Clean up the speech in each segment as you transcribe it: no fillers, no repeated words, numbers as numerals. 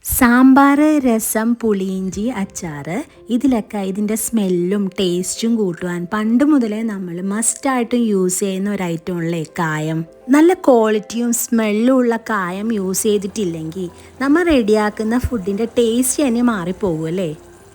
സാമ്പാർ, രസം, പുളിയിഞ്ചി, അച്ചാർ ഇതിലൊക്കെ ഇതിൻ്റെ സ്മെല്ലും ടേസ്റ്റും കൂട്ടുവാൻ പണ്ട് മുതലേ നമ്മൾ മസ്റ്റായിട്ടും യൂസ് ചെയ്യുന്ന ഒരു ഐറ്റമുള്ള കായം. നല്ല ക്വാളിറ്റിയും സ്മെല്ലും ഉള്ള കായം യൂസ് ചെയ്തിട്ടില്ലെങ്കിൽ നമ്മൾ റെഡിയാക്കുന്ന ഫുഡിൻ്റെ ടേസ്റ്റ് തന്നെ മാറിപ്പോകും അല്ലേ.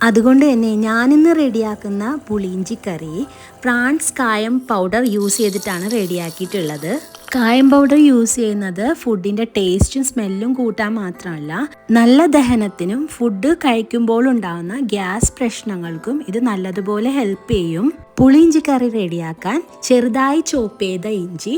അതുകൊണ്ട് തന്നെ ഞാനിന്ന് റെഡിയാക്കുന്ന പുളിയിഞ്ചി കറി പ്രാൺസ് കായം പൗഡർ യൂസ് ചെയ്തിട്ടാണ് റെഡിയാക്കിയിട്ടുള്ളത്. കായം പൗഡർ യൂസ് ചെയ്യുന്നത് ഫുഡിൻ്റെ ടേസ്റ്റും സ്മെല്ലും കൂട്ടാൻ മാത്രമല്ല, നല്ല ദഹനത്തിനും ഫുഡ് കഴിക്കുമ്പോൾ ഉണ്ടാകുന്ന ഗ്യാസ് പ്രശ്നങ്ങൾക്കും ഇത് നല്ലതുപോലെ ഹെൽപ്പ് ചെയ്യും. പുളിയിഞ്ചി കറി റെഡിയാക്കാൻ ചെറുതായി ചോപ്പ് ചെയ്ത ഇഞ്ചി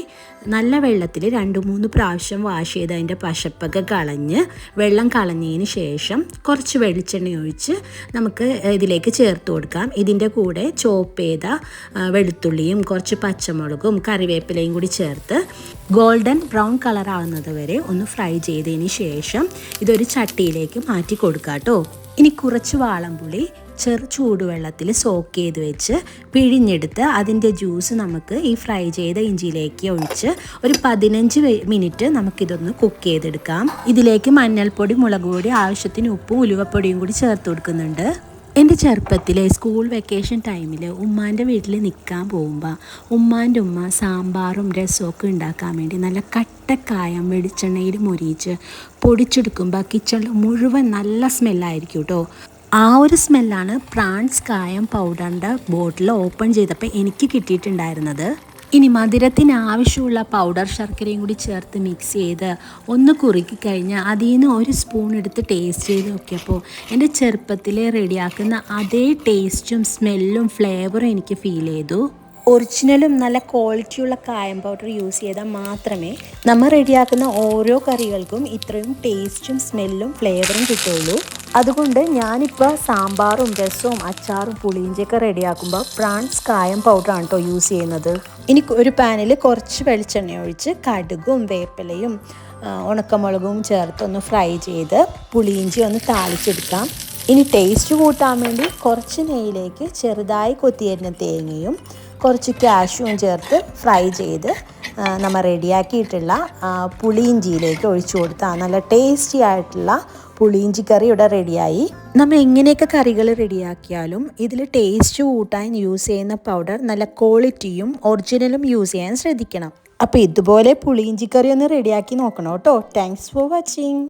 നല്ല വെള്ളത്തിൽ 2-3 പ്രാവശ്യം വാഷ് ചെയ്ത് അതിൻ്റെ പശപ്പൊക്കെ കളഞ്ഞ് വെള്ളം കളഞ്ഞതിന് ശേഷം കുറച്ച് വെളിച്ചെണ്ണ ഒഴിച്ച് നമുക്ക് ഇതിലേക്ക് ചേർത്ത് കൊടുക്കാം. ഇതിൻ്റെ കൂടെ ചോപ്പ് ചെയ്ത വെളുത്തുള്ളിയും കുറച്ച് പച്ചമുളകും കറിവേപ്പിലയും കൂടി ചേർത്ത് ഗോൾഡൻ ബ്രൗൺ കളർ ആവുന്നത് വരെ ഒന്ന് ഫ്രൈ ചെയ്തതിന് ശേഷം ഇതൊരു ചട്ടിയിലേക്ക് മാറ്റി കൊടുക്കാം കേട്ടോ. ഇനി കുറച്ച് വാളംപുളി ചെറു ചൂടുവെള്ളത്തിൽ സോക്ക് ചെയ്ത് വെച്ച് പിഴിഞ്ഞെടുത്ത് അതിൻ്റെ ജ്യൂസ് നമുക്ക് ഈ ഫ്രൈ ചെയ്ത ഇഞ്ചിയിലേക്ക് ഒഴിച്ച് ഒരു 15 മിനിറ്റ് നമുക്കിതൊന്ന് കുക്ക് ചെയ്തെടുക്കാം. ഇതിലേക്ക് മഞ്ഞൾപ്പൊടി, മുളക് പൊടി, ആവശ്യത്തിന് ഉപ്പും ഉലുവപ്പൊടിയും കൂടി ചേർത്ത് കൊടുക്കുന്നുണ്ട്. എൻ്റെ ചെറുപ്പത്തിൽ സ്കൂൾ വെക്കേഷൻ ടൈമിൽ ഉമ്മാൻ്റെ വീട്ടിൽ നിൽക്കാൻ പോകുമ്പോൾ ഉമ്മാൻ്റെ ഉമ്മ സാമ്പാറും രസമൊക്കെ ഉണ്ടാക്കാൻ വേണ്ടി നല്ല കട്ടക്കായം വെളിച്ചെണ്ണയിൽ മൊരിയിച്ച് പൊടിച്ചെടുക്കുമ്പോൾ കിച്ചണിൽ മുഴുവൻ നല്ല സ്മെല്ലായിരിക്കും കേട്ടോ. ആ ഒരു സ്മെല്ലാണ് പ്രാൺസ് കായം പൗഡറിൻ്റെ ബോട്ടിൽ ഓപ്പൺ ചെയ്തപ്പോൾ എനിക്ക് കിട്ടിയിട്ടുണ്ടായിരുന്നത്. ഇനി മധുരത്തിന് ആവശ്യമുള്ള പൗഡർ ശർക്കരയും കൂടി ചേർത്ത് മിക്സ് ചെയ്ത് ഒന്ന് കുറുക്കി കഴിഞ്ഞാൽ അതിൽ നിന്ന് ഒരു സ്പൂൺ എടുത്ത് ടേസ്റ്റ് ചെയ്ത് നോക്കിയപ്പോൾ എൻ്റെ ചെറുപ്പത്തിൽ റെഡിയാക്കുന്ന അതേ ടേസ്റ്റും സ്മെല്ലും ഫ്ലേവറും എനിക്ക് ഫീൽ ചെയ്തു. ഒറിജിനലും നല്ല ക്വാളിറ്റിയുള്ള കായം പൗഡർ യൂസ് ചെയ്താൽ മാത്രമേ നമ്മൾ റെഡിയാക്കുന്ന ഓരോ കറികൾക്കും ഇത്രയും ടേസ്റ്റും സ്മെല്ലും ഫ്ലേവറും കിട്ടുള്ളൂ. അതുകൊണ്ട് ഞാനിപ്പോൾ സാമ്പാറും രസവും അച്ചാറും പുളിയിഞ്ചിയൊക്കെ റെഡിയാക്കുമ്പോൾ പ്രാൺസ് കായം പൗഡറാണ് കേട്ടോ യൂസ് ചെയ്യുന്നത്. ഇനി ഒരു പാനിൽ കുറച്ച് വെളിച്ചെണ്ണ ഒഴിച്ച് കടുകും വേപ്പിലയും ഉണക്കമുളകും ചേർത്തൊന്ന് ഫ്രൈ ചെയ്ത് പുളിയിഞ്ചി ഒന്ന് താളിച്ചെടുക്കാം. ഇനി ടേസ്റ്റ് കൂട്ടാൻ വേണ്ടി കുറച്ച് നെയ്യിലേക്ക് ചെറുതായി കൊത്തിയരിഞ്ഞ തേങ്ങയും കുറച്ച് കാഷ്യൂവും ചേർത്ത് ഫ്രൈ ചെയ്ത് നമ്മൾ റെഡിയാക്കിയിട്ടുള്ള പുളിയിഞ്ചിയിലേക്ക് ഒഴിച്ചു കൊടുത്താൽ നല്ല ടേസ്റ്റി ആയിട്ടുള്ള പുളിയിഞ്ചി കറി ഇവിടെ റെഡിയായി. നമ്മൾ എങ്ങനെയൊക്കെ കറികൾ റെഡിയാക്കിയാലും ഇതിൽ ടേസ്റ്റ് കൂട്ടാൻ യൂസ് ചെയ്യുന്ന പൗഡർ നല്ല ക്വാളിറ്റിയും ഒറിജിനലും യൂസ് ചെയ്യാൻ ശ്രദ്ധിക്കണം. അപ്പോൾ ഇതുപോലെ പുളിയിഞ്ചി കറി ഒന്ന് റെഡിയാക്കി നോക്കണം കേട്ടോ. Thanks for watching.